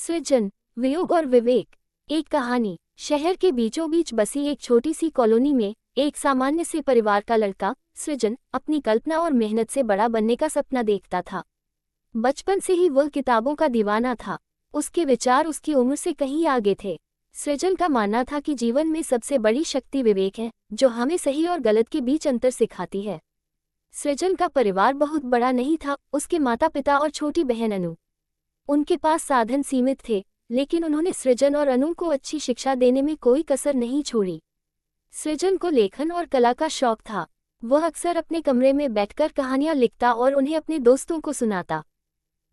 सृजन, वियोग और विवेक। एक कहानी। शहर के बीचों बीच बसी एक छोटी सी कॉलोनी में एक सामान्य से परिवार का लड़का सृजन अपनी कल्पना और मेहनत से बड़ा बनने का सपना देखता था। बचपन से ही वह किताबों का दीवाना था। उसके विचार उसकी उम्र से कहीं आगे थे। सृजन का मानना था कि जीवन में सबसे बड़ी शक्ति विवेक है, जो हमें सही और गलत के बीच अंतर सिखाती है। सृजन का परिवार बहुत बड़ा नहीं था। उसके माता पिता और छोटी बहन अनु। उनके पास साधन सीमित थे, लेकिन उन्होंने सृजन और अनु को अच्छी शिक्षा देने में कोई कसर नहीं छोड़ी। सृजन को लेखन और कला का शौक था। वह अक्सर अपने कमरे में बैठकर कहानियां लिखता और उन्हें अपने दोस्तों को सुनाता।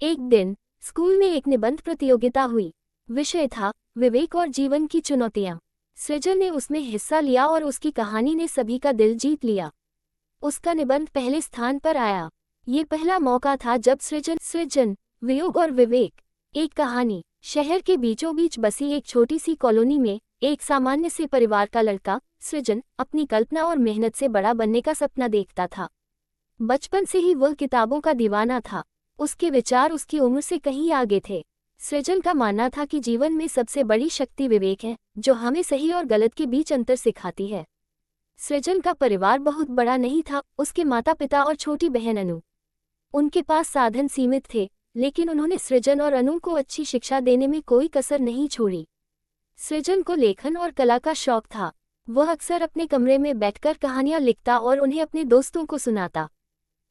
एक दिन स्कूल में एक निबंध प्रतियोगिता हुई। विषय था विवेक और जीवन की चुनौतियां। सृजन ने उसमें हिस्सा लिया और उसकी कहानी ने सभी का दिल जीत लिया। उसका निबंध पहले स्थान पर आया। ये पहला मौका था जब सृजन, वियोग और विवेक। एक कहानी। शहर के बीचों बीच बसी एक छोटी सी कॉलोनी में एक सामान्य से परिवार का लड़का सृजन अपनी कल्पना और मेहनत से बड़ा बनने का सपना देखता था। बचपन से ही वह किताबों का दीवाना था। उसके विचार उसकी उम्र से कहीं आगे थे। सृजन का मानना था कि जीवन में सबसे बड़ी शक्ति विवेक है, जो हमें सही और गलत के बीच अंतर सिखाती है। सृजन का परिवार बहुत बड़ा नहीं था। उसके माता पिता और छोटी बहन अनु। उनके पास साधन सीमित थे, लेकिन उन्होंने सृजन और अनु को अच्छी शिक्षा देने में कोई कसर नहीं छोड़ी। सृजन को लेखन और कला का शौक था। वह अक्सर अपने कमरे में बैठकर कहानियां लिखता और उन्हें अपने दोस्तों को सुनाता।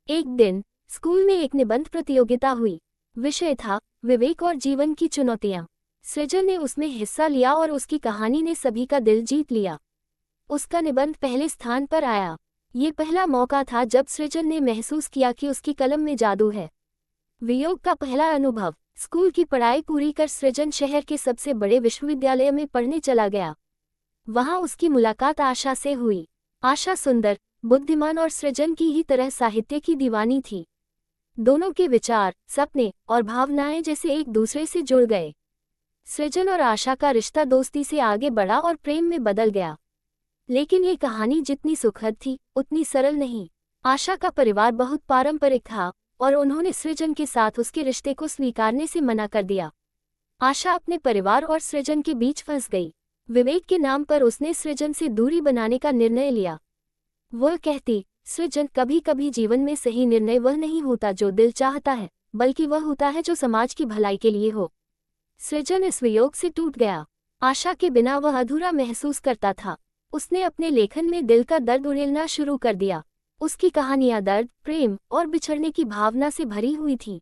एक दिन स्कूल में एक निबंध प्रतियोगिता हुई। विषय था विवेक और जीवन की चुनौतियां। सृजन ने उसमें हिस्सा लिया और उसकी कहानी ने सभी का दिल जीत लिया। उसका निबंध पहले स्थान पर आया। ये पहला मौका था जब सृजन ने महसूस किया कि उसकी कलम में जादू है। वियोग का पहला अनुभव। स्कूल की पढ़ाई पूरी कर सृजन शहर के सबसे बड़े विश्वविद्यालय में पढ़ने चला गया। वहां उसकी मुलाकात आशा से हुई। आशा सुंदर, बुद्धिमान और सृजन की ही तरह साहित्य की दीवानी थी। दोनों के विचार, सपने और भावनाएं जैसे एक दूसरे से जुड़ गए। सृजन और आशा का रिश्ता दोस्ती से आगे बढ़ा और प्रेम में बदल गया। लेकिन ये कहानी जितनी सुखद थी, उतनी सरल नहीं। आशा का परिवार बहुत पारंपरिक था और उन्होंने सृजन के साथ उसके रिश्ते को स्वीकारने से मना कर दिया। आशा अपने परिवार और सृजन के बीच फंस गई। विवेक के नाम पर उसने सृजन से दूरी बनाने का निर्णय लिया। वह कहती, सृजन, कभी कभी जीवन में सही निर्णय वह नहीं होता जो दिल चाहता है, बल्कि वह होता है जो समाज की भलाई के लिए हो। सृजन इस वियोग से टूट गया। आशा के बिना वह अधूरा महसूस करता था। उसने अपने लेखन में दिल का दर्द उड़ेलना शुरू कर दिया। उसकी कहानियां दर्द, प्रेम और बिछड़ने की भावना से भरी हुई थीं।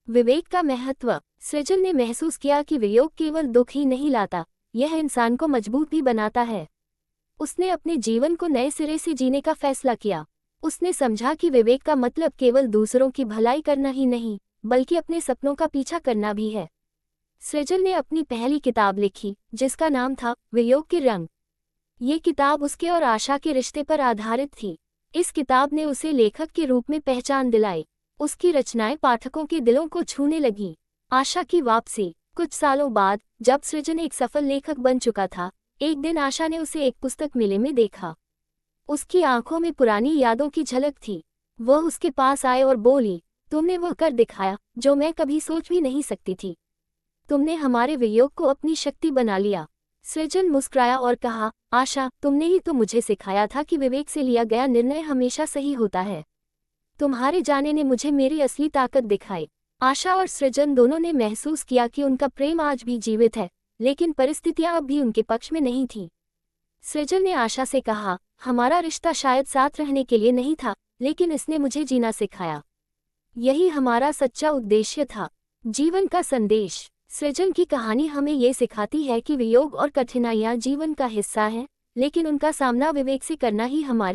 विवेक का महत्व। सृजन ने महसूस किया कि वियोग केवल दुख ही नहीं लाता, यह इंसान को मजबूत भी बनाता है। उसने अपने जीवन को नए सिरे से जीने का फैसला किया। उसने समझा कि विवेक का मतलब केवल दूसरों की भलाई करना ही नहीं, बल्कि अपने सपनों का पीछा करना भी है। सृजन ने अपनी पहली किताब लिखी, जिसका नाम था वियोग के रंग। ये किताब उसके और आशा के रिश्ते पर आधारित थी। इस किताब ने उसे लेखक के रूप में पहचान दिलाई। उसकी रचनाएं पाठकों के दिलों को छूने लगीं। आशा की वापसी। कुछ सालों बाद, जब सृजन एक सफल लेखक बन चुका था, एक दिन आशा ने उसे एक पुस्तक मेले में देखा। उसकी आंखों में पुरानी यादों की झलक थी। वह उसके पास आए और बोली, तुमने वह कर दिखाया जो मैं कभी सोच भी नहीं सकती थी। तुमने हमारे वियोग को अपनी शक्ति बना लिया। सृजन मुस्कुराया और कहा, आशा, तुमने ही तो मुझे सिखाया था कि विवेक से लिया गया निर्णय हमेशा सही होता है। तुम्हारे जाने ने मुझे मेरी असली ताकत दिखाई। आशा और सृजन दोनों ने महसूस किया कि उनका प्रेम आज भी जीवित है, लेकिन परिस्थितियां अब भी उनके पक्ष में नहीं थीं। सृजन ने आशा से कहा, हमारा रिश्ता शायद साथ रहने के लिए नहीं था, लेकिन इसने मुझे जीना सिखाया। यही हमारा सच्चा उद्देश्य था। जीवन का संदेश। सृजन की कहानी हमें ये सिखाती है कि वियोग और कठिनाइयां जीवन का हिस्सा हैं, लेकिन उनका सामना विवेक से करना ही हमारी